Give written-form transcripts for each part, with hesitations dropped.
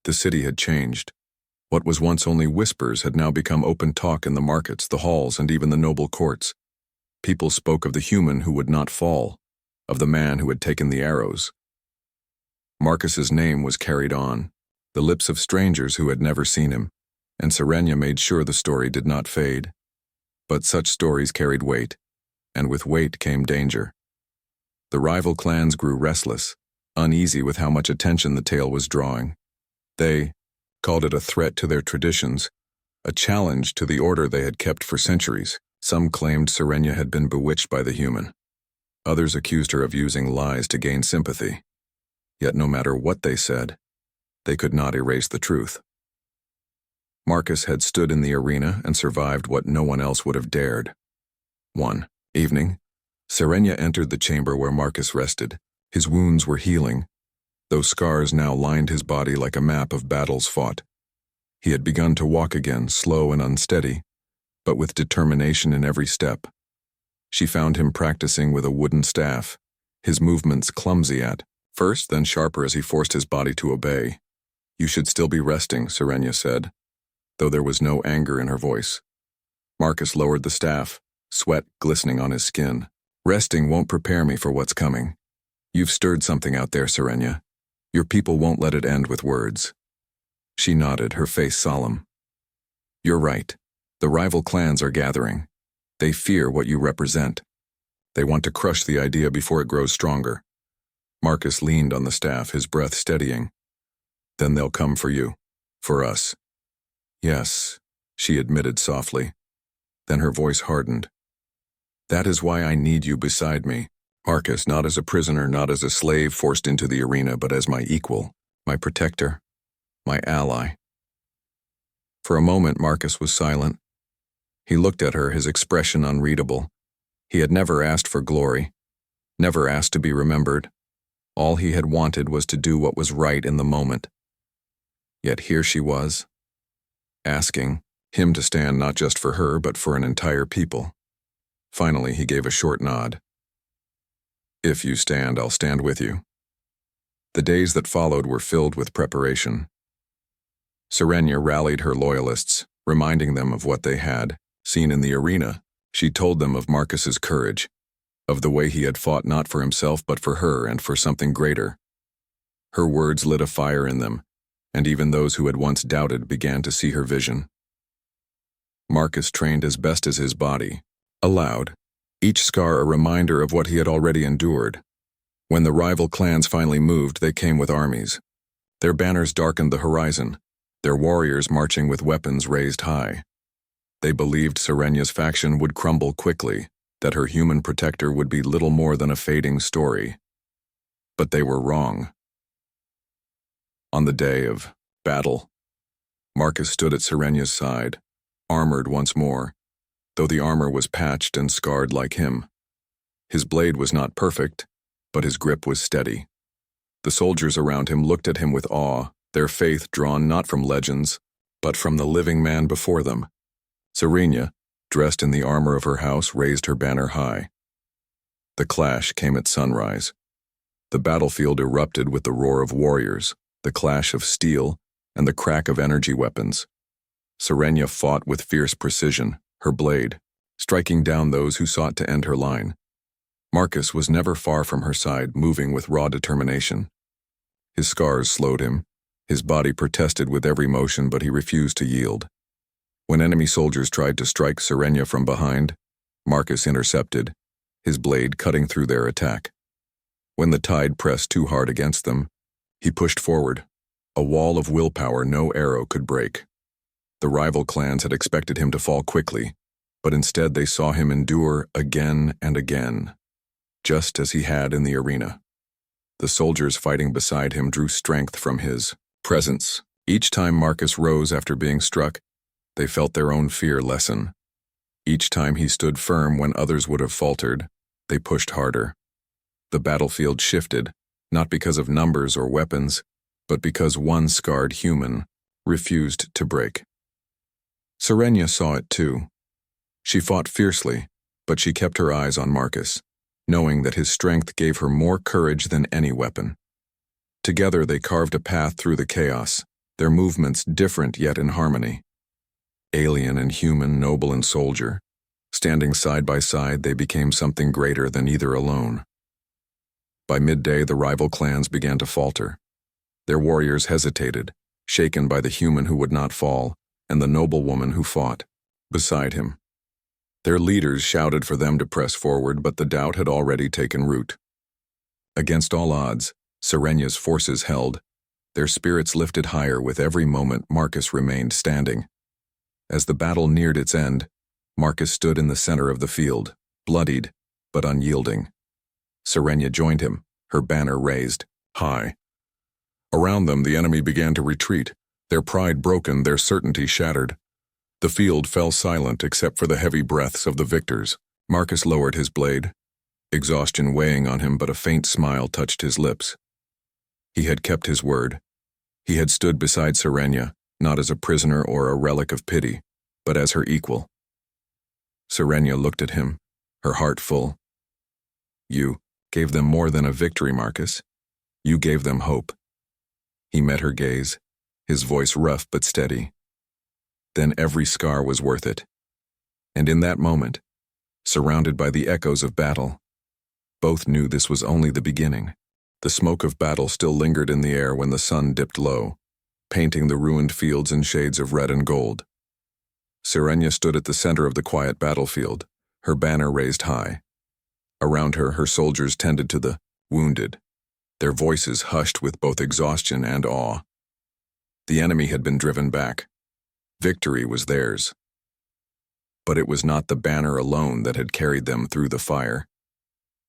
The city had changed. What was once only whispers had now become open talk in the markets, the halls, and even the noble courts. People spoke of the human who would not fall, of the man who had taken the arrows. Marcus's name was carried on, the lips of strangers who had never seen him, and Sirenia made sure the story did not fade. But such stories carried weight, and with weight came danger. The rival clans grew restless, uneasy with how much attention the tale was drawing. They called it a threat to their traditions, a challenge to the order they had kept for centuries. Some claimed Sirenia had been bewitched by the human. Others accused her of using lies to gain sympathy. Yet no matter what they said, they could not erase the truth. Marcus had stood in the arena and survived what no one else would have dared. One evening, Sirenia entered the chamber where Marcus rested. His wounds were healing. Those scars now lined his body like a map of battles fought. He had begun to walk again, slow and unsteady, but with determination in every step. She found him practicing with a wooden staff, his movements clumsy at first, then sharper as he forced his body to obey. "You should still be resting," Sirenia said, though there was no anger in her voice. Marcus lowered the staff, sweat glistening on his skin. "Resting won't prepare me for what's coming. You've stirred something out there, Sirenia. Your people won't let it end with words." She nodded, her face solemn. "You're right. The rival clans are gathering. They fear what you represent. They want to crush the idea before it grows stronger." Marcus leaned on the staff, his breath steadying. "Then they'll come for you. For us." "Yes," she admitted softly. Then her voice hardened. "That is why I need you beside me, Marcus, not as a prisoner, not as a slave forced into the arena, but as my equal, my protector, my ally." For a moment, Marcus was silent. He looked at her, his expression unreadable. He had never asked for glory, never asked to be remembered. All he had wanted was to do what was right in the moment. Yet here she was, asking him to stand not just for her, but for an entire people. Finally, he gave a short nod. "If you stand, I'll stand with you." The days that followed were filled with preparation. Sirenia rallied her loyalists, reminding them of what they had seen in the arena. She told them of Marcus's courage, of the way he had fought not for himself but for her and for something greater. Her words lit a fire in them, and even those who had once doubted began to see her vision. Marcus trained as best as his body, aloud, each scar a reminder of what he had already endured. When the rival clans finally moved, they came with armies. Their banners darkened the horizon, their warriors marching with weapons raised high. They believed Sirenia's faction would crumble quickly, that her human protector would be little more than a fading story. But they were wrong. On the day of battle, Marcus stood at Sirenia's side, armored once more, though the armor was patched and scarred like him. His blade was not perfect, but his grip was steady. The soldiers around him looked at him with awe, their faith drawn not from legends, but from the living man before them. Sirenia, dressed in the armor of her house, raised her banner high. The clash came at sunrise. The battlefield erupted with the roar of warriors, the clash of steel, and the crack of energy weapons. Sirenia fought with fierce precision, her blade, striking down those who sought to end her line. Marcus was never far from her side, moving with raw determination. His scars slowed him. His body protested with every motion, but he refused to yield. When enemy soldiers tried to strike Sirenia from behind, Marcus intercepted, his blade cutting through their attack. When the tide pressed too hard against them, he pushed forward, a wall of willpower no arrow could break. The rival clans had expected him to fall quickly, but instead they saw him endure again and again, just as he had in the arena. The soldiers fighting beside him drew strength from his presence. Each time Marcus rose after being struck, they felt their own fear lessen. Each time he stood firm when others would have faltered, they pushed harder. The battlefield shifted, not because of numbers or weapons, but because one scarred human refused to break. Sirenia saw it too. She fought fiercely, but she kept her eyes on Marcus, knowing that his strength gave her more courage than any weapon. Together they carved a path through the chaos, their movements different yet in harmony. Alien and human, noble and soldier, standing side by side, they became something greater than either alone. By midday, the rival clans began to falter. Their warriors hesitated, shaken by the human who would not fall and the noble woman who fought beside him. Their leaders shouted for them to press forward, but the doubt had already taken root. Against all odds, Serenya's forces held. Their spirits lifted higher with every moment Marcus remained standing. As the battle neared its end, Marcus stood in the center of the field, bloodied but unyielding. Serenya joined him, her banner raised high. Around them, the enemy began to retreat, their pride broken, their certainty shattered. The field fell silent except for the heavy breaths of the victors. Marcus lowered his blade, exhaustion weighing on him, but a faint smile touched his lips. He had kept his word. He had stood beside Serenya, not as a prisoner or a relic of pity, but as her equal. Serenya looked at him, her heart full. You gave them more than a victory, Marcus. You gave them hope. He met her gaze, his voice rough but steady. Then every scar was worth it. And in that moment, surrounded by the echoes of battle, both knew this was only the beginning. The smoke of battle still lingered in the air when the sun dipped low, painting the ruined fields in shades of red and gold. Serenya stood at the center of the quiet battlefield, her banner raised high. Around her, her soldiers tended to the wounded, their voices hushed with both exhaustion and awe. The enemy had been driven back. Victory was theirs. But it was not the banner alone that had carried them through the fire.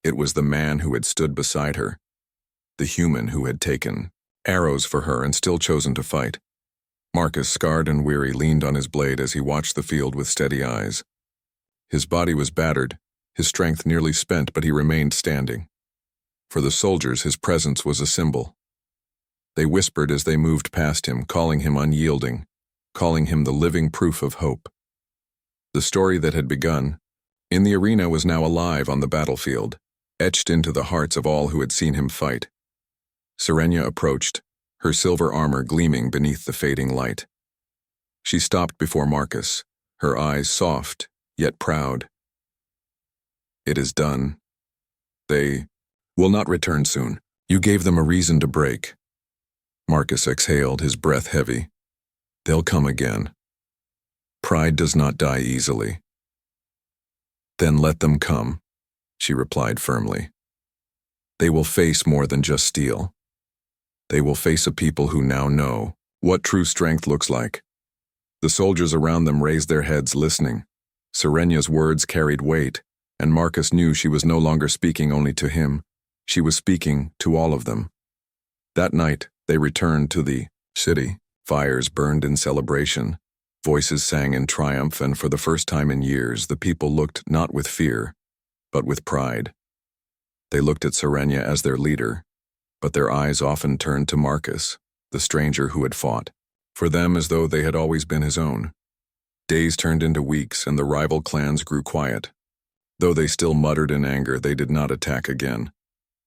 It was the man who had stood beside her, the human who had taken arrows for her and still chosen to fight. Marcus, scarred and weary, leaned on his blade as he watched the field with steady eyes. His body was battered, his strength nearly spent, but he remained standing. For the soldiers, his presence was a symbol. They whispered as they moved past him, calling him unyielding, calling him the living proof of hope. The story that had begun in the arena was now alive on the battlefield, etched into the hearts of all who had seen him fight. Serenya approached, her silver armor gleaming beneath the fading light. She stopped before Marcus, her eyes soft, yet proud. It is done. They will not return soon. You gave them a reason to break. Marcus exhaled, his breath heavy. They'll come again. Pride does not die easily. Then let them come, she replied firmly. They will face more than just steel. They will face a people who now know what true strength looks like. The soldiers around them raised their heads, listening. Serenya's words carried weight, and Marcus knew she was no longer speaking only to him. She was speaking to all of them. That night, they returned to the city. Fires burned in celebration. Voices sang in triumph, and for the first time in years, the people looked not with fear, but with pride. They looked at Serenya as their leader, but their eyes often turned to Marcus, the stranger who had fought, for them as though they had always been his own. Days turned into weeks, and the rival clans grew quiet. Though they still muttered in anger, they did not attack again.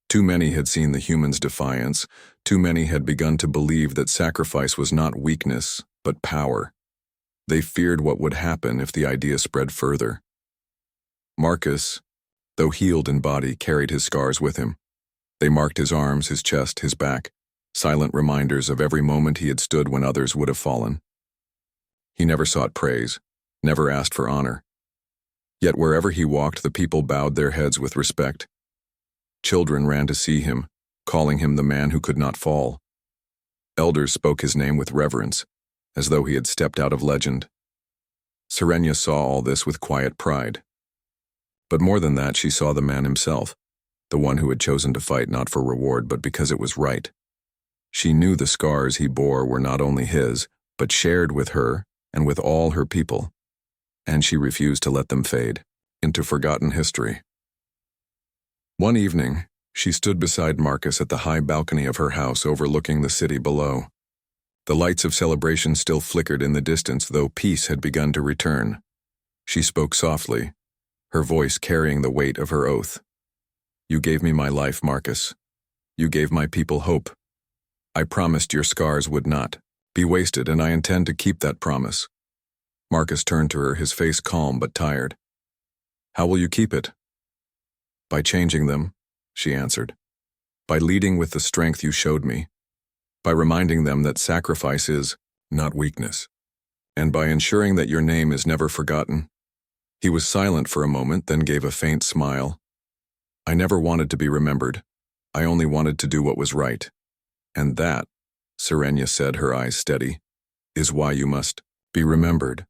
Too many had seen the humans' defiance. Too many had begun to believe that sacrifice was not weakness, but power. They feared what would happen if the idea spread further. Marcus, though healed in body, carried his scars with him. They marked his arms, his chest, his back, silent reminders of every moment he had stood when others would have fallen. He never sought praise, never asked for honor. Yet wherever he walked, the people bowed their heads with respect. Children ran to see him, calling him the man who could not fall. Elders spoke his name with reverence, as though he had stepped out of legend. Serenya saw all this with quiet pride. But more than that, she saw the man himself, the one who had chosen to fight not for reward but because it was right. She knew the scars he bore were not only his, but shared with her and with all her people, and she refused to let them fade into forgotten history. One evening, she stood beside Marcus at the high balcony of her house overlooking the city below. The lights of celebration still flickered in the distance, though peace had begun to return. She spoke softly, her voice carrying the weight of her oath. You gave me my life, Marcus. You gave my people hope. I promised your scars would not Be wasted, and I intend to keep that promise. Marcus turned to her, his face calm but tired. How will you keep it? By changing them, she answered. By leading with the strength you showed me. By reminding them that sacrifice is not weakness. And by ensuring that your name is never forgotten. He was silent for a moment, then gave a faint smile. I never wanted to be remembered. I only wanted to do what was right. And that, Serenia said, her eyes steady, is why you must be remembered.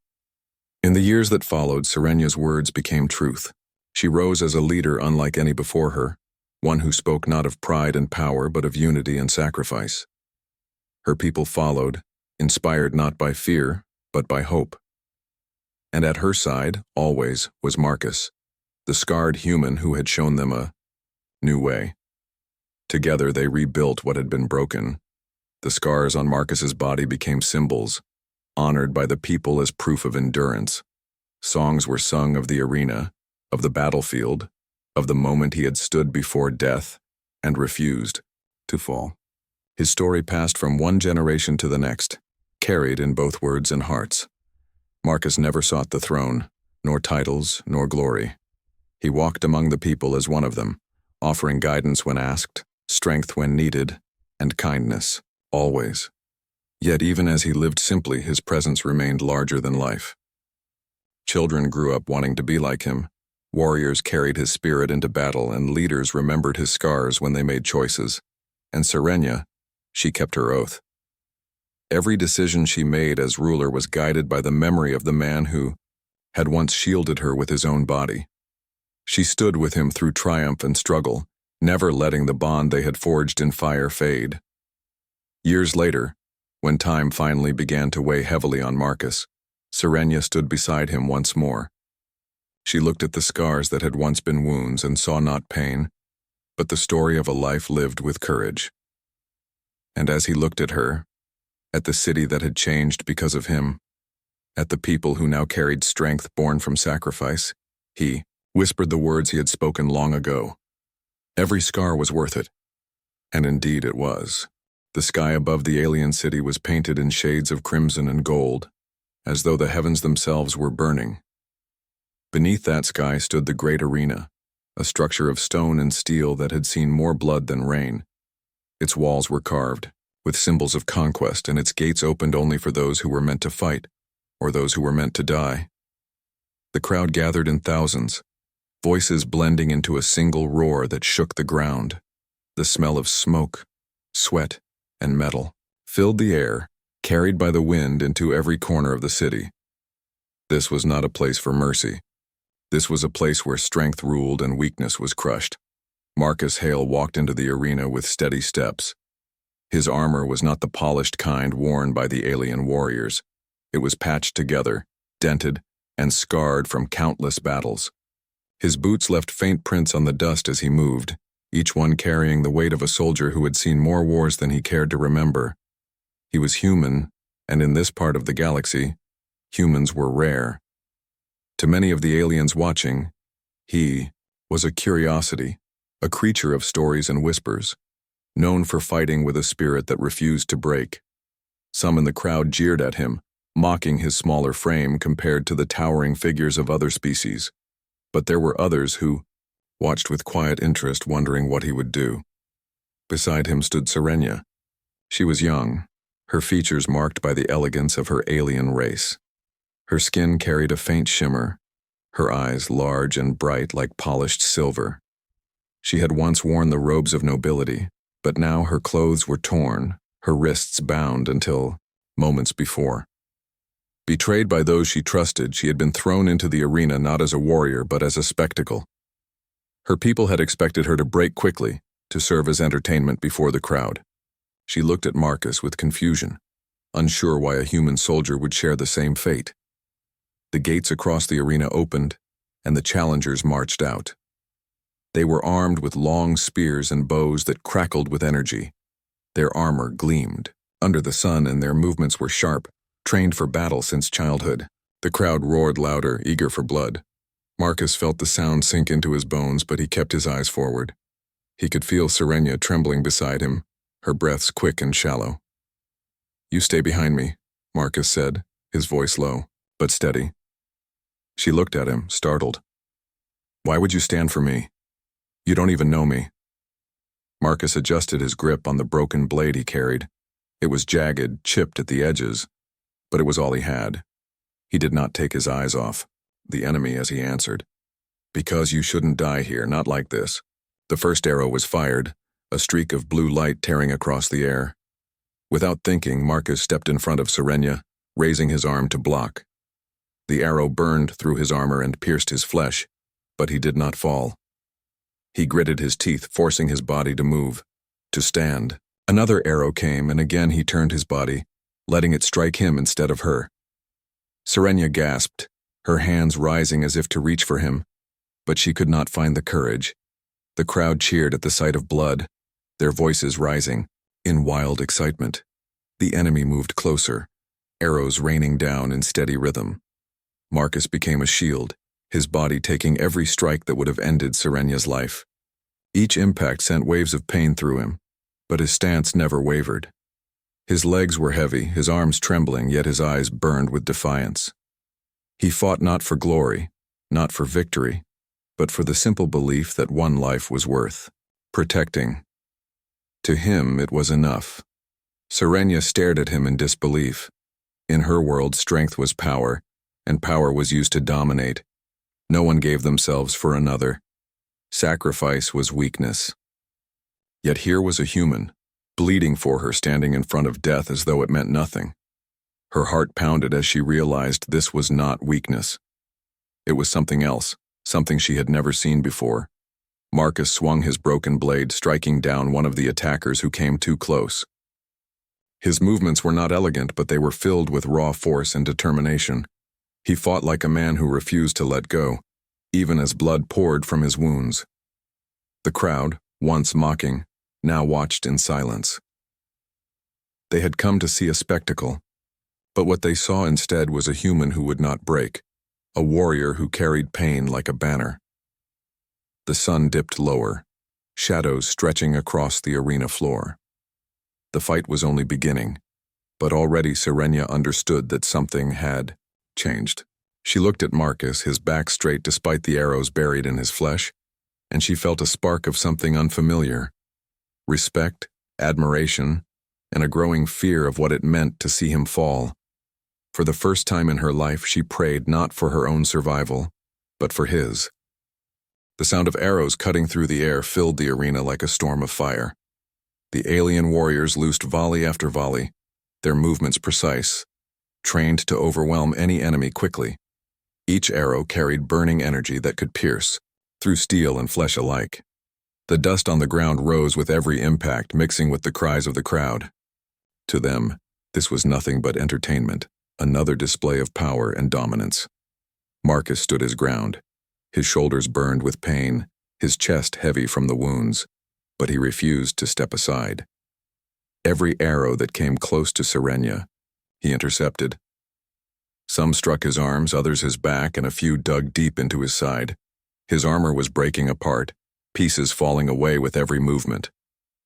In the years that followed, Serenia's words became truth. She rose as a leader unlike any before her, one who spoke not of pride and power but of unity and sacrifice. Her people followed, inspired not by fear, but by hope. And at her side, always, was Marcus, the scarred human who had shown them a new way. Together they rebuilt what had been broken. The scars on Marcus's body became symbols, honored by the people as proof of endurance. Songs were sung of the arena, of the battlefield, of the moment he had stood before death and refused to fall. His story passed from one generation to the next, carried in both words and hearts. Marcus never sought the throne, nor titles, nor glory. He walked among the people as one of them, offering guidance when asked, strength when needed, and kindness, always. Yet even as he lived simply, his presence remained larger than life. Children grew up wanting to be like him. Warriors carried his spirit into battle, and leaders remembered his scars when they made choices. And Serenia, she kept her oath. Every decision she made as ruler was guided by the memory of the man who had once shielded her with his own body. She stood with him through triumph and struggle, never letting the bond they had forged in fire fade. Years later, when time finally began to weigh heavily on Marcus, Serenia stood beside him once more. She looked at the scars that had once been wounds and saw not pain, but the story of a life lived with courage. And as he looked at her, at the city that had changed because of him, at the people who now carried strength born from sacrifice, he whispered the words he had spoken long ago. Every scar was worth it. And indeed it was. The sky above the alien city was painted in shades of crimson and gold, as though the heavens themselves were burning. Beneath that sky stood the great arena, a structure of stone and steel that had seen more blood than rain. Its walls were carved, with symbols of conquest, and its gates opened only for those who were meant to fight, or those who were meant to die. The crowd gathered in thousands, voices blending into a single roar that shook the ground. The smell of smoke, sweat, and metal filled the air, carried by the wind into every corner of the city. This was not a place for mercy. This was a place where strength ruled and weakness was crushed. Marcus Hale walked into the arena with steady steps. His armor was not the polished kind worn by the alien warriors. It was patched together, dented, and scarred from countless battles. His boots left faint prints on the dust as he moved, each one carrying the weight of a soldier who had seen more wars than he cared to remember. He was human, and in this part of the galaxy, humans were rare. To many of the aliens watching, he was a curiosity, a creature of stories and whispers, known for fighting with a spirit that refused to break. Some in the crowd jeered at him, mocking his smaller frame compared to the towering figures of other species. But there were others who watched with quiet interest, wondering what he would do. Beside him stood Serenia. She was young, her features marked by the elegance of her alien race. Her skin carried a faint shimmer, her eyes large and bright like polished silver. She had once worn the robes of nobility, but now her clothes were torn, her wrists bound until moments before. Betrayed by those she trusted, she had been thrown into the arena not as a warrior but as a spectacle. Her people had expected her to break quickly, to serve as entertainment before the crowd. She looked at Marcus with confusion, unsure why a human soldier would share the same fate. The gates across the arena opened, and the challengers marched out. They were armed with long spears and bows that crackled with energy. Their armor gleamed under the sun, and their movements were sharp, trained for battle since childhood. The crowd roared louder, eager for blood. Marcus felt the sound sink into his bones, but he kept his eyes forward. He could feel Serenia trembling beside him, her breaths quick and shallow. You stay behind me, Marcus said, his voice low, but steady. She looked at him, startled. Why would you stand for me? You don't even know me. Marcus adjusted his grip on the broken blade he carried. It was jagged, chipped at the edges, but it was all he had. He did not take his eyes off the enemy as he answered. Because you shouldn't die here, not like this. The first arrow was fired, a streak of blue light tearing across the air. Without thinking, Marcus stepped in front of Serenia, raising his arm to block. The arrow burned through his armor and pierced his flesh, but he did not fall. He gritted his teeth, forcing his body to move, to stand. Another arrow came, and again he turned his body, letting it strike him instead of her. Serenia gasped, her hands rising as if to reach for him, but she could not find the courage. The crowd cheered at the sight of blood, their voices rising, in wild excitement. The enemy moved closer, arrows raining down in steady rhythm. Marcus became a shield, his body taking every strike that would have ended Serenia's life. Each impact sent waves of pain through him, but his stance never wavered. His legs were heavy, his arms trembling, yet his eyes burned with defiance. He fought not for glory, not for victory, but for the simple belief that one life was worth protecting. To him, it was enough. Serenia stared at him in disbelief. In her world, strength was power, and power was used to dominate. No one gave themselves for another. Sacrifice was weakness. Yet here was a human, bleeding for her, standing in front of death as though it meant nothing. Her heart pounded as she realized this was not weakness. It was something else, something she had never seen before. Marcus swung his broken blade, striking down one of the attackers who came too close. His movements were not elegant, but they were filled with raw force and determination. He fought like a man who refused to let go, even as blood poured from his wounds. The crowd, once mocking, now watched in silence. They had come to see a spectacle, but what they saw instead was a human who would not break, a warrior who carried pain like a banner. The sun dipped lower, shadows stretching across the arena floor. The fight was only beginning, but already Serenia understood that something had changed. She looked at Marcus, his back straight despite the arrows buried in his flesh, and she felt a spark of something unfamiliar. Respect, admiration, and a growing fear of what it meant to see him fall. For the first time in her life, she prayed not for her own survival, but for his. The sound of arrows cutting through the air filled the arena like a storm of fire. The alien warriors loosed volley after volley, their movements precise, trained to overwhelm any enemy quickly. Each arrow carried burning energy that could pierce, through steel and flesh alike. The dust on the ground rose with every impact, mixing with the cries of the crowd. To them, this was nothing but entertainment, another display of power and dominance. Marcus stood his ground. His shoulders burned with pain, his chest heavy from the wounds, but he refused to step aside. Every arrow that came close to Serenia, he intercepted. Some struck his arms, others his back, and a few dug deep into his side. His armor was breaking apart, pieces falling away with every movement.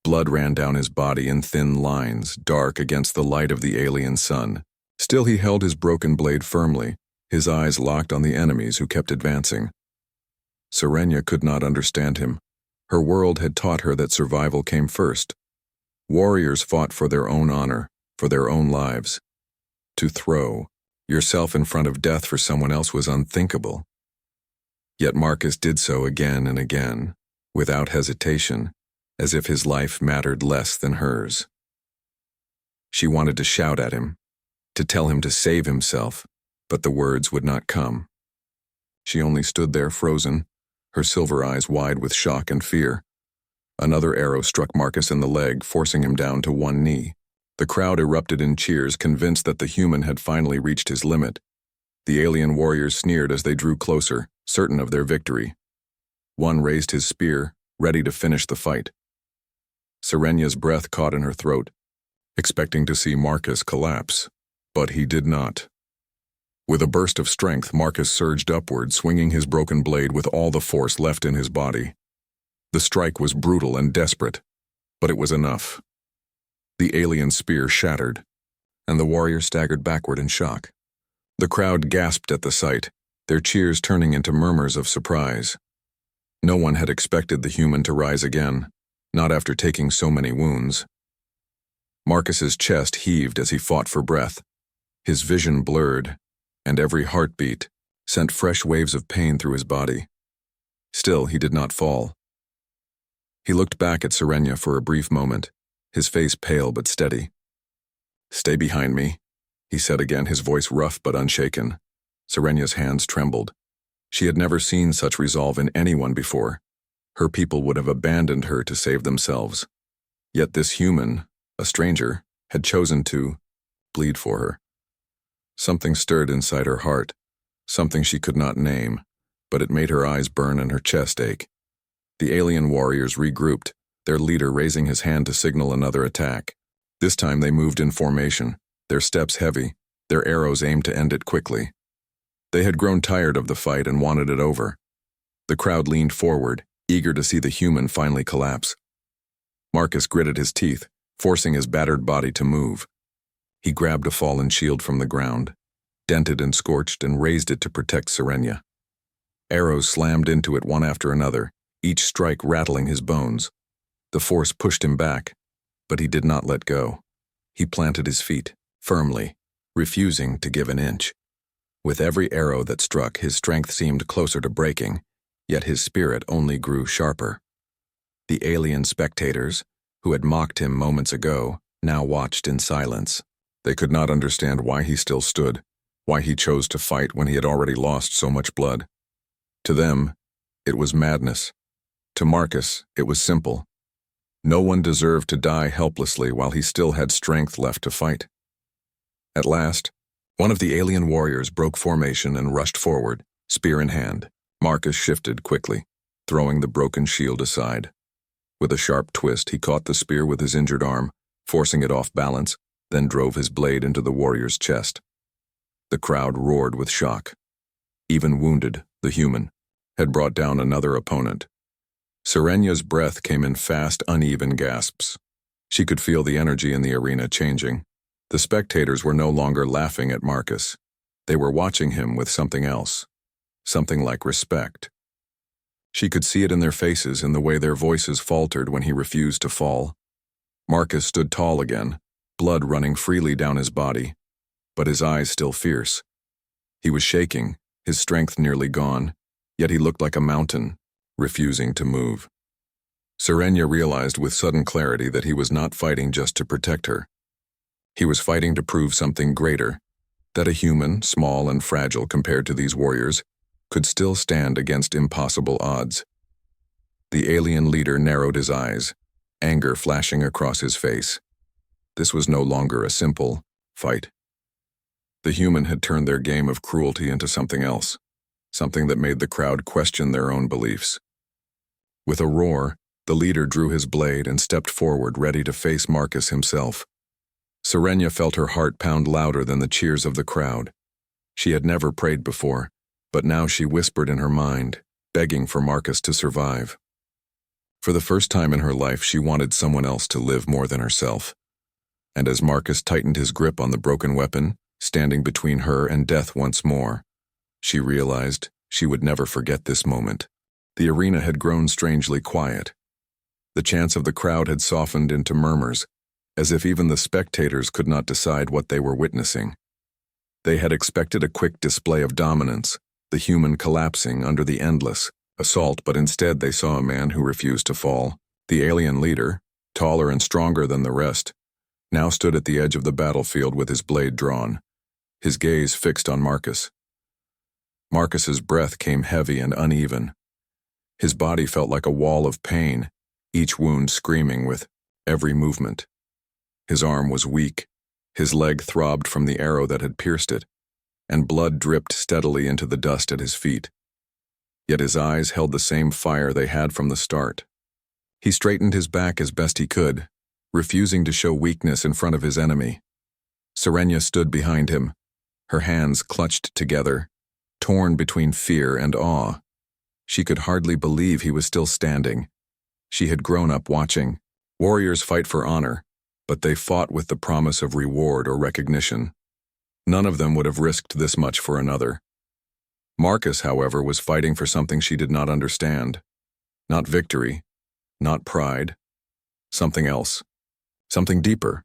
Blood ran down his body in thin lines, dark against the light of the alien sun. Still he held his broken blade firmly, his eyes locked on the enemies who kept advancing. Serenia could not understand him. Her world had taught her that survival came first. Warriors fought for their own honor, for their own lives. To throw yourself in front of death for someone else was unthinkable. Yet Marcus did so again and again, without hesitation, as if his life mattered less than hers. She wanted to shout at him, to tell him to save himself, but the words would not come. She only stood there frozen, her silver eyes wide with shock and fear. Another arrow struck Marcus in the leg, forcing him down to one knee. The crowd erupted in cheers, convinced that the human had finally reached his limit. The alien warriors sneered as they drew closer, certain of their victory. One raised his spear, ready to finish the fight. Serenia's breath caught in her throat, expecting to see Marcus collapse, but he did not. With a burst of strength, Marcus surged upward, swinging his broken blade with all the force left in his body. The strike was brutal and desperate, but it was enough. The alien spear shattered. and the warrior staggered backward in shock. The crowd gasped at the sight, their cheers turning into murmurs of surprise. No one had expected the human to rise again, not after taking so many wounds. Marcus's chest heaved as he fought for breath. His vision blurred, and every heartbeat sent fresh waves of pain through his body. Still, he did not fall. He looked back at Serenia for a brief moment, his face pale but steady. "Stay behind me," he said again, his voice rough but unshaken. Serenia's hands trembled. She had never seen such resolve in anyone before. Her people would have abandoned her to save themselves. Yet this human, a stranger, had chosen to bleed for her. Something stirred inside her heart, something she could not name, but it made her eyes burn and her chest ache. The alien warriors regrouped, their leader raising his hand to signal another attack. This time they moved in formation, their steps heavy, their arrows aimed to end it quickly. They had grown tired of the fight and wanted it over. The crowd leaned forward, eager to see the human finally collapse. Marcus gritted his teeth, forcing his battered body to move. He grabbed a fallen shield from the ground, dented and scorched, and raised it to protect Serenia. Arrows slammed into it one after another, each strike rattling his bones. The force pushed him back, but he did not let go. He planted his feet, firmly, refusing to give an inch. With every arrow that struck, his strength seemed closer to breaking, yet his spirit only grew sharper. The alien spectators, who had mocked him moments ago, now watched in silence. They could not understand why he still stood, why he chose to fight when he had already lost so much blood. To them, it was madness. To Marcus, it was simple. No one deserved to die helplessly while he still had strength left to fight. At last, one of the alien warriors broke formation and rushed forward, spear in hand. Marcus shifted quickly, throwing the broken shield aside. With a sharp twist, he caught the spear with his injured arm, forcing it off balance, then drove his blade into the warrior's chest. The crowd roared with shock. Even wounded, the human had brought down another opponent. Serenia's breath came in fast, uneven gasps. She could feel the energy in the arena changing. The spectators were no longer laughing at Marcus. They were watching him with something else, something like respect. She could see it in their faces, in the way their voices faltered when he refused to fall. Marcus stood tall again, blood running freely down his body, but his eyes still fierce. He was shaking, his strength nearly gone, yet he looked like a mountain, refusing to move. Serenia realized with sudden clarity that he was not fighting just to protect her. He was fighting to prove something greater, that a human, small and fragile compared to these warriors, could still stand against impossible odds. The alien leader narrowed his eyes, anger flashing across his face. This was no longer a simple fight. The human had turned their game of cruelty into something else, something that made the crowd question their own beliefs. With a roar, the leader drew his blade and stepped forward, ready to face Marcus himself. Serenia felt her heart pound louder than the cheers of the crowd. She had never prayed before, but now she whispered in her mind, begging for Marcus to survive. For the first time in her life, she wanted someone else to live more than herself. And as Marcus tightened his grip on the broken weapon, standing between her and death once more, she realized she would never forget this moment. The arena had grown strangely quiet. The chants of the crowd had softened into murmurs, as if even the spectators could not decide what they were witnessing. They had expected a quick display of dominance, the human collapsing under the endless assault, but instead they saw a man who refused to fall. The alien leader, taller and stronger than the rest, now stood at the edge of the battlefield with his blade drawn, his gaze fixed on Marcus. Marcus's breath came heavy and uneven. His body felt like a wall of pain, each wound screaming with every movement. His arm was weak, his leg throbbed from the arrow that had pierced it, and blood dripped steadily into the dust at his feet. Yet his eyes held the same fire they had from the start. He straightened his back as best he could, refusing to show weakness in front of his enemy. Serenia stood behind him, her hands clutched together, torn between fear and awe. She could hardly believe he was still standing. She had grown up watching warriors fight for honor, but they fought with the promise of reward or recognition. None of them would have risked this much for another. Marcus, however, was fighting for something she did not understand. Not victory, not pride. Something else. Something deeper.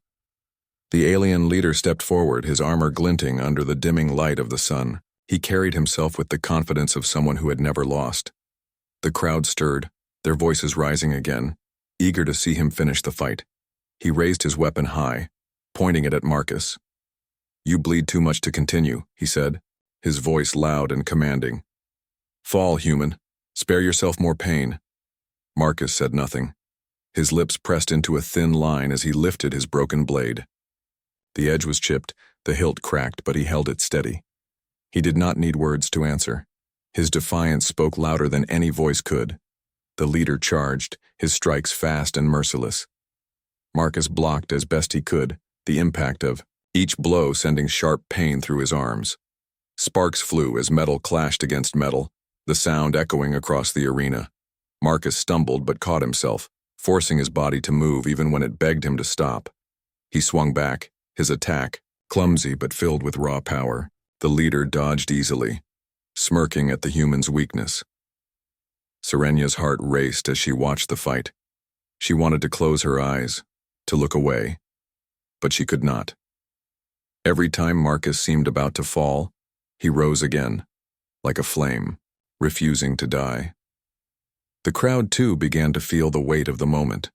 The alien leader stepped forward, his armor glinting under the dimming light of the sun. He carried himself with the confidence of someone who had never lost. The crowd stirred, their voices rising again, eager to see him finish the fight. He raised his weapon high, pointing it at Marcus. "You bleed too much to continue," he said, his voice loud and commanding. "Fall, human. Spare yourself more pain." Marcus said nothing. His lips pressed into a thin line as he lifted his broken blade. The edge was chipped, the hilt cracked, but he held it steady. He did not need words to answer. His defiance spoke louder than any voice could. The leader charged, his strikes fast and merciless. Marcus blocked as best he could, the impact of each blow sending sharp pain through his arms. Sparks flew as metal clashed against metal, the sound echoing across the arena. Marcus stumbled but caught himself, forcing his body to move even when it begged him to stop. He swung back, his attack, clumsy but filled with raw power. The leader dodged easily, smirking at the human's weakness. Serenya's heart raced as she watched the fight. She wanted to close her eyes, to look away, but she could not. Every time Marcus seemed about to fall, he rose again, like a flame, refusing to die. The crowd, too, began to feel the weight of the moment.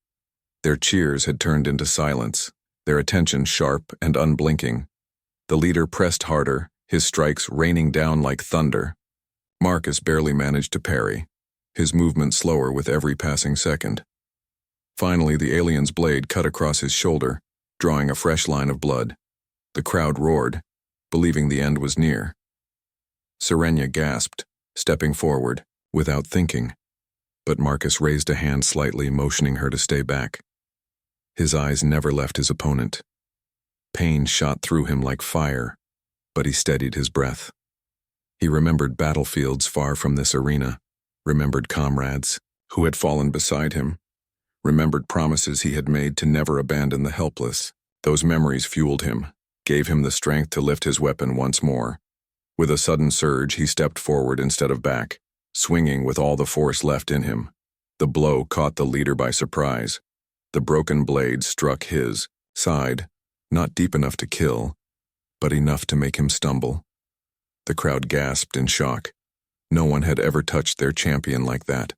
Their cheers had turned into silence, their attention sharp and unblinking. The leader pressed harder, his strikes raining down like thunder. Marcus barely managed to parry, his movement slower with every passing second. Finally, the alien's blade cut across his shoulder, drawing a fresh line of blood. The crowd roared, believing the end was near. Serenya gasped, stepping forward, without thinking, but Marcus raised a hand slightly, motioning her to stay back. His eyes never left his opponent. Pain shot through him like fire, but he steadied his breath. He remembered battlefields far from this arena, remembered comrades who had fallen beside him, remembered promises he had made to never abandon the helpless. Those memories fueled him, gave him the strength to lift his weapon once more. With a sudden surge, he stepped forward instead of back, swinging with all the force left in him. The blow caught the leader by surprise. The broken blade struck his side, not deep enough to kill, but enough to make him stumble. The crowd gasped in shock. No one had ever touched their champion like that.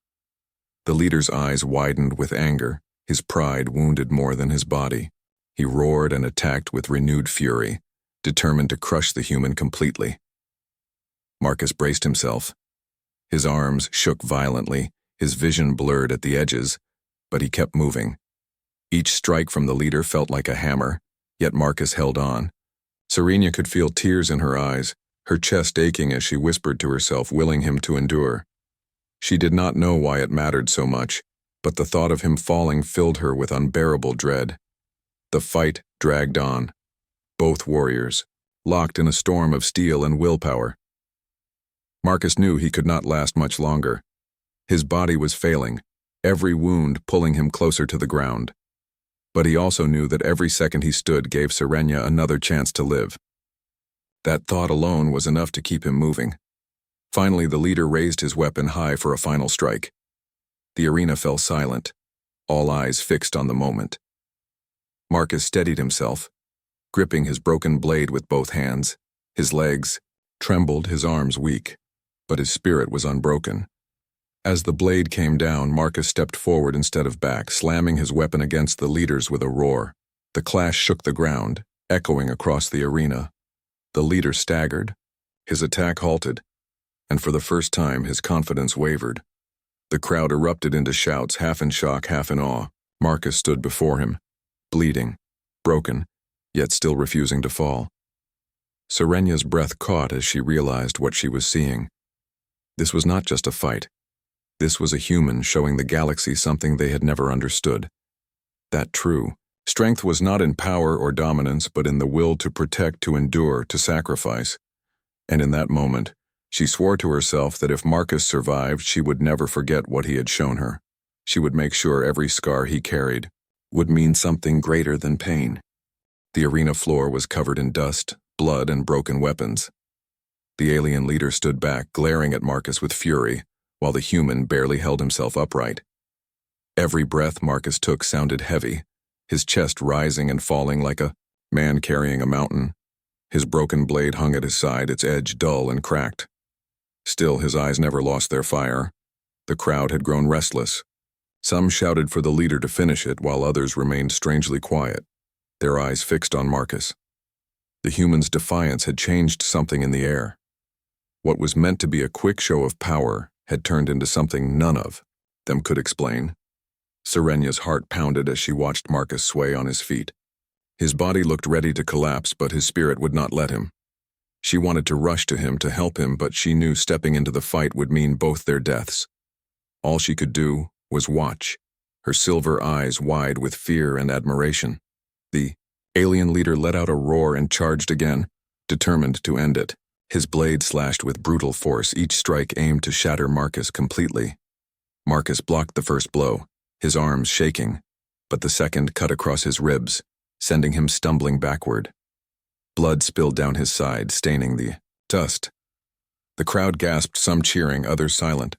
The leader's eyes widened with anger, his pride wounded more than his body. He roared and attacked with renewed fury, determined to crush the human completely. Marcus braced himself. His arms shook violently, his vision blurred at the edges, but he kept moving. Each strike from the leader felt like a hammer, yet Marcus held on. Serenya could feel tears in her eyes, her chest aching as she whispered to herself, willing him to endure. She did not know why it mattered so much, but the thought of him falling filled her with unbearable dread. The fight dragged on. Both warriors, locked in a storm of steel and willpower. Marcus knew he could not last much longer. His body was failing, every wound pulling him closer to the ground. But he also knew that every second he stood gave Serenya another chance to live. That thought alone was enough to keep him moving. Finally, the leader raised his weapon high for a final strike. The arena fell silent, all eyes fixed on the moment. Marcus steadied himself, gripping his broken blade with both hands. His legs trembled, his arms weak, but his spirit was unbroken. As the blade came down, Marcus stepped forward instead of back, slamming his weapon against the leader's with a roar. The clash shook the ground, echoing across the arena. The leader staggered, his attack halted, and for the first time his confidence wavered. The crowd erupted into shouts, half in shock, half in awe. Marcus stood before him, bleeding, broken, yet still refusing to fall. Serenya's breath caught as she realized what she was seeing. This was not just a fight. This was a human showing the galaxy something they had never understood. That true strength was not in power or dominance, but in the will to protect, to endure, to sacrifice. And in that moment, she swore to herself that if Marcus survived, she would never forget what he had shown her. She would make sure every scar he carried would mean something greater than pain. The arena floor was covered in dust, blood, and broken weapons. The alien leader stood back, glaring at Marcus with fury, while the human barely held himself upright. Every breath Marcus took sounded heavy, his chest rising and falling like a man carrying a mountain. His broken blade hung at his side, its edge dull and cracked. Still, his eyes never lost their fire. The crowd had grown restless. Some shouted for the leader to finish it, while others remained strangely quiet, their eyes fixed on Marcus. The human's defiance had changed something in the air. What was meant to be a quick show of power had turned into something none of them could explain. Serenya's heart pounded as she watched Marcus sway on his feet. His body looked ready to collapse, but his spirit would not let him. She wanted to rush to him to help him, but she knew stepping into the fight would mean both their deaths. All she could do was watch, her silver eyes wide with fear and admiration. The alien leader let out a roar and charged again, determined to end it. His blade slashed with brutal force, each strike aimed to shatter Marcus completely. Marcus blocked the first blow, his arms shaking, but the second cut across his ribs, sending him stumbling backward. Blood spilled down his side, staining the dust. The crowd gasped, some cheering, others silent.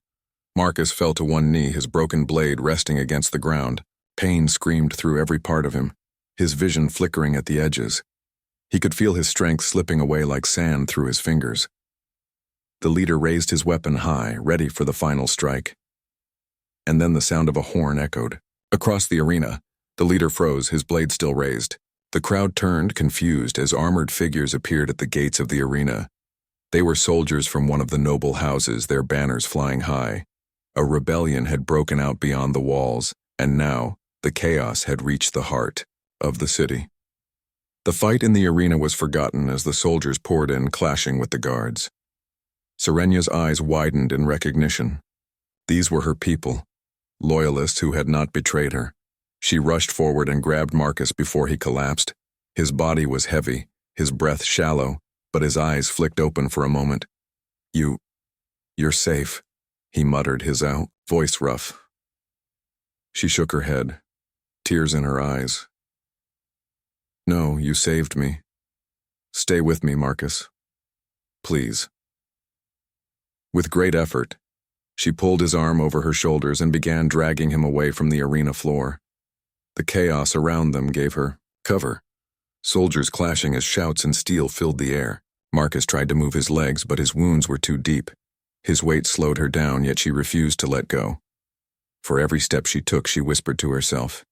Marcus fell to one knee, his broken blade resting against the ground. Pain screamed through every part of him, his vision flickering at the edges. He could feel his strength slipping away like sand through his fingers. The leader raised his weapon high, ready for the final strike. And then the sound of a horn echoed. Across the arena, the leader froze, his blade still raised. The crowd turned, confused, as armored figures appeared at the gates of the arena. They were soldiers from one of the noble houses, their banners flying high. A rebellion had broken out beyond the walls, and now the chaos had reached the heart of the city. The fight in the arena was forgotten as the soldiers poured in, clashing with the guards. Serenya's eyes widened in recognition. These were her people, loyalists who had not betrayed her. She rushed forward and grabbed Marcus before he collapsed. His body was heavy, his breath shallow, but his eyes flicked open for a moment. You're safe, he muttered, his voice rough. She shook her head, tears in her eyes. No, you saved me. Stay with me, Marcus. Please. With great effort, she pulled his arm over her shoulders and began dragging him away from the arena floor. The chaos around them gave her cover, soldiers clashing as shouts and steel filled the air. Marcus tried to move his legs, but his wounds were too deep. His weight slowed her down, yet she refused to let go. For every step she took, she whispered to herself,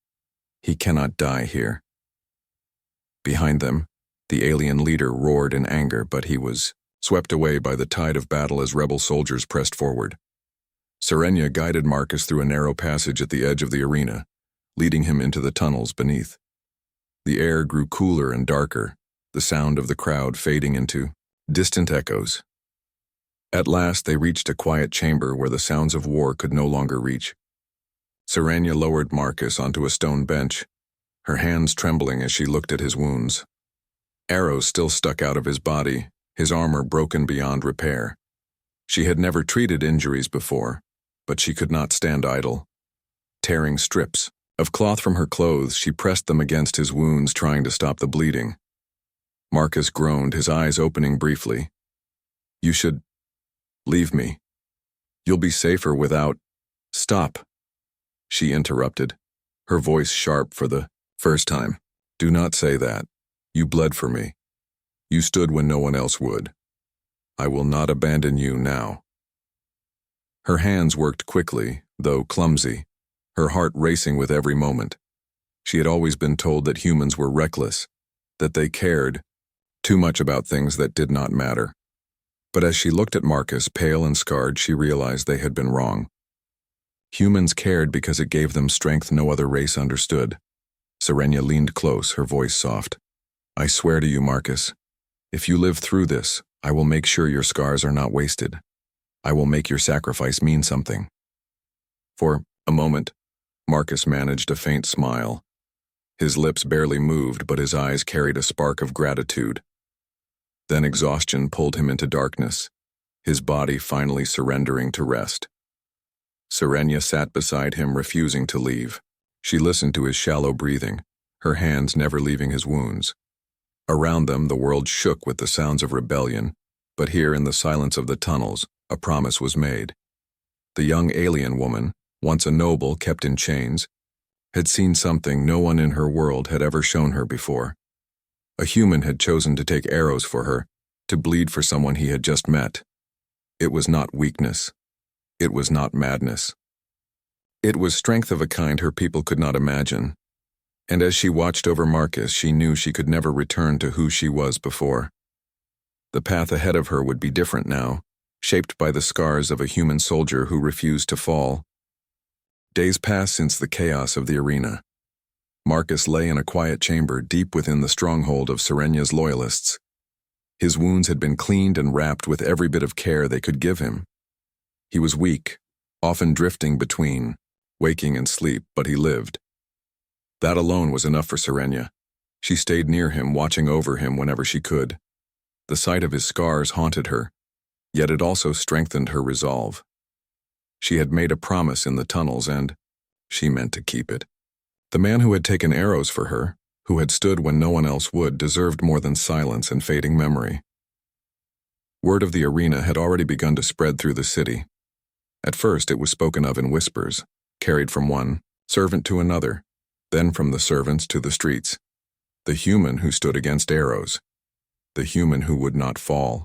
"He cannot die here." Behind them, the alien leader roared in anger, but he was swept away by the tide of battle as rebel soldiers pressed forward. Serenya guided Marcus through a narrow passage at the edge of the arena, leading him into the tunnels beneath. The air grew cooler and darker, the sound of the crowd fading into distant echoes. At last they reached a quiet chamber where the sounds of war could no longer reach. Serenya lowered Marcus onto a stone bench, her hands trembling as she looked at his wounds. Arrows still stuck out of his body, his armor broken beyond repair. She had never treated injuries before, but she could not stand idle. Tearing strips of cloth from her clothes, she pressed them against his wounds, trying to stop the bleeding. Marcus groaned, his eyes opening briefly. "You should leave me. You'll be safer without—" "Stop," she interrupted, her voice sharp for the first time. "Do not say that. You bled for me. You stood when no one else would. I will not abandon you now." Her hands worked quickly, though clumsy, her heart racing with every moment. She had always been told that humans were reckless, that they cared too much about things that did not matter. But as she looked at Marcus, pale and scarred, she realized they had been wrong. Humans cared because it gave them strength no other race understood. Serenya leaned close, her voice soft. "I swear to you, Marcus, if you live through this, I will make sure your scars are not wasted. I will make your sacrifice mean something." For a moment, Marcus managed a faint smile. His lips barely moved, but his eyes carried a spark of gratitude. Then exhaustion pulled him into darkness, his body finally surrendering to rest. Serenya sat beside him, refusing to leave. She listened to his shallow breathing, her hands never leaving his wounds. Around them, the world shook with the sounds of rebellion, but here in the silence of the tunnels, a promise was made. The young alien woman, once a noble kept in chains, had seen something no one in her world had ever shown her before. A human had chosen to take arrows for her, to bleed for someone he had just met. It was not weakness. It was not madness. It was strength of a kind her people could not imagine. And as she watched over Marcus, she knew she could never return to who she was before. The path ahead of her would be different now, shaped by the scars of a human soldier who refused to fall. Days passed since the chaos of the arena. Marcus lay in a quiet chamber deep within the stronghold of Serenya's loyalists. His wounds had been cleaned and wrapped with every bit of care they could give him. He was weak, often drifting between waking and sleep, but he lived. That alone was enough for Serenya. She stayed near him, watching over him whenever she could. The sight of his scars haunted her, yet it also strengthened her resolve. She had made a promise in the tunnels, and she meant to keep it. The man who had taken arrows for her, who had stood when no one else would, deserved more than silence and fading memory. Word of the arena had already begun to spread through the city. At first it was spoken of in whispers, carried from one servant to another, then from the servants to the streets. The human who stood against arrows. The human who would not fall.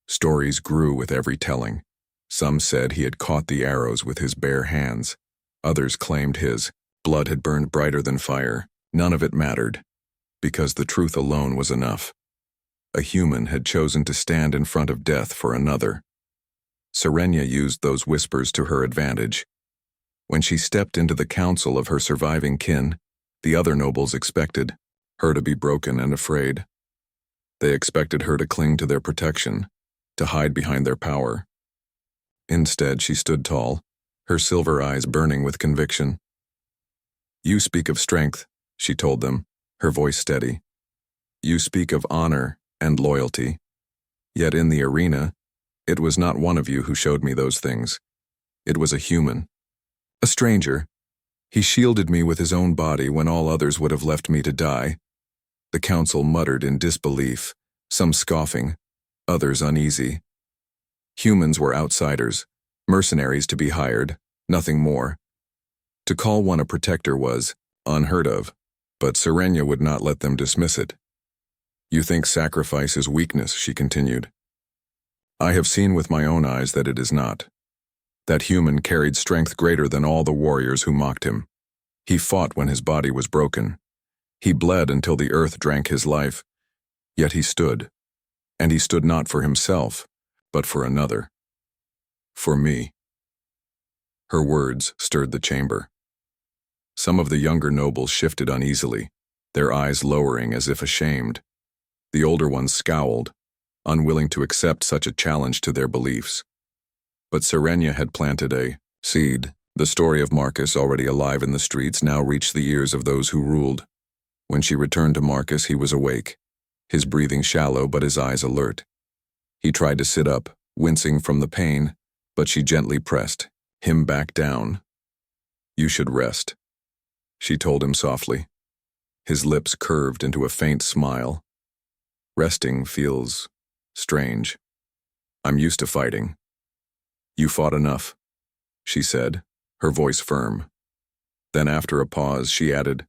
Stories grew with every telling. Some said he had caught the arrows with his bare hands. Others claimed his blood had burned brighter than fire. None of it mattered, because the truth alone was enough. A human had chosen to stand in front of death for another. Serenya used those whispers to her advantage. When she stepped into the council of her surviving kin, the other nobles expected her to be broken and afraid. They expected her to cling to their protection, to hide behind their power. Instead, she stood tall, her silver eyes burning with conviction. "You speak of strength," she told them, her voice steady. "You speak of honor and loyalty. Yet in the arena, it was not one of you who showed me those things. It was a human. A stranger. He shielded me with his own body when all others would have left me to die." The council muttered in disbelief, some scoffing, others uneasy. Humans were outsiders, mercenaries to be hired, nothing more. To call one a protector was unheard of, but Serenya would not let them dismiss it. "You think sacrifice is weakness," she continued. "I have seen with my own eyes that it is not. That human carried strength greater than all the warriors who mocked him. He fought when his body was broken. He bled until the earth drank his life. Yet he stood. And he stood not for himself, but for another. For me." Her words stirred the chamber. Some of the younger nobles shifted uneasily, their eyes lowering as if ashamed. The older ones scowled, unwilling to accept such a challenge to their beliefs. But Serenya had planted a seed. The story of Marcus, already alive in the streets, now reached the ears of those who ruled. When she returned to Marcus, he was awake, his breathing shallow but his eyes alert. He tried to sit up, wincing from the pain, but she gently pressed him back down. "You should rest," she told him softly. His lips curved into a faint smile. "Resting feels strange. I'm used to fighting." "You fought enough," she said, her voice firm. Then after a pause, she added,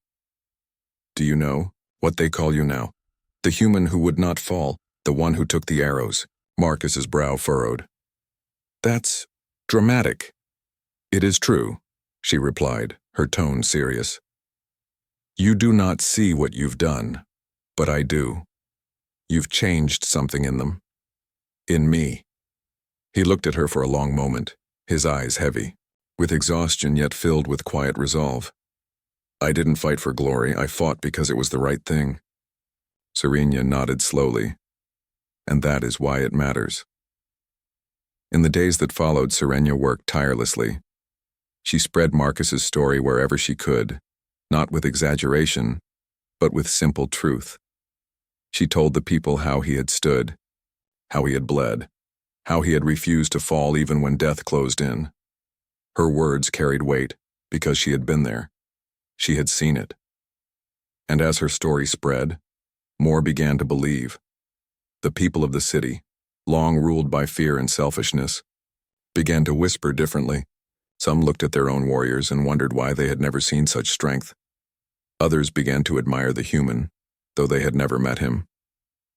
"Do you know what they call you now? The human who would not fall, the one who took the arrows." Marcus's brow furrowed. "That's dramatic." "It is true," she replied, her tone serious. "You do not see what you've done, but I do. You've changed something in them. In me." He looked at her for a long moment, his eyes heavy, with exhaustion yet filled with quiet resolve. "I didn't fight for glory, I fought because it was the right thing." Serenya nodded slowly. "And that is why it matters." In the days that followed, Serenya worked tirelessly. She spread Marcus's story wherever she could, not with exaggeration, but with simple truth. She told the people how he had stood, how he had bled, how he had refused to fall even when death closed in. Her words carried weight because she had been there. She had seen it. And as her story spread, more began to believe. The people of the city, long ruled by fear and selfishness, began to whisper differently. Some looked at their own warriors and wondered why they had never seen such strength. Others began to admire the human, though they had never met him.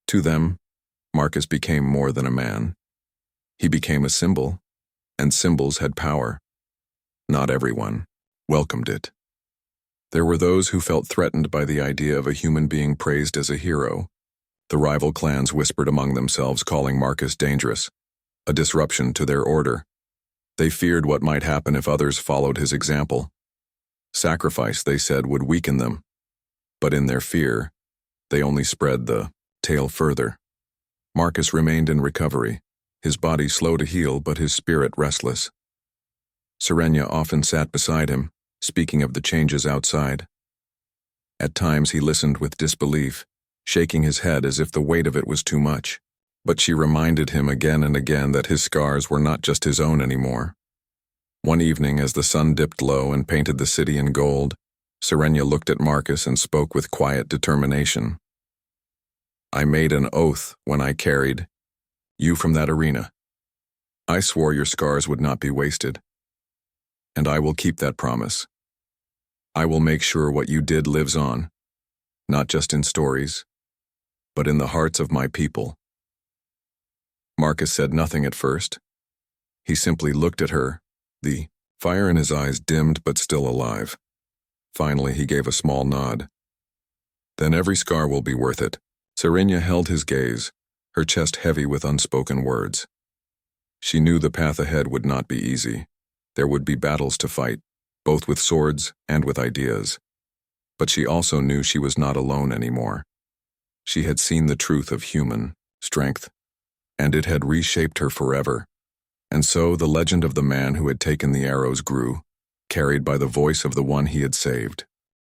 To them, Marcus became more than a man. He became a symbol, and symbols had power. Not everyone welcomed it. There were those who felt threatened by the idea of a human being praised as a hero. The rival clans whispered among themselves, calling Marcus dangerous, a disruption to their order. They feared what might happen if others followed his example. Sacrifice, they said, would weaken them. But in their fear, they only spread the tale further. Marcus remained in recovery, his body slow to heal but his spirit restless. Serenia often sat beside him, speaking of the changes outside. At times he listened with disbelief, shaking his head as if the weight of it was too much. But she reminded him again and again that his scars were not just his own anymore. One evening, as the sun dipped low and painted the city in gold, Serenia looked at Marcus and spoke with quiet determination. "I made an oath when I carried you from that arena. I swore your scars would not be wasted. And I will keep that promise. I will make sure what you did lives on, not just in stories, but in the hearts of my people." Marcus said nothing at first. He simply looked at her, the fire in his eyes dimmed but still alive. Finally, he gave a small nod. "Then every scar will be worth it." Serenia held his gaze, her chest heavy with unspoken words. She knew the path ahead would not be easy. There would be battles to fight, both with swords and with ideas. But she also knew she was not alone anymore. She had seen the truth of human strength, and it had reshaped her forever. And so the legend of the man who had taken the arrows grew, carried by the voice of the one he had saved.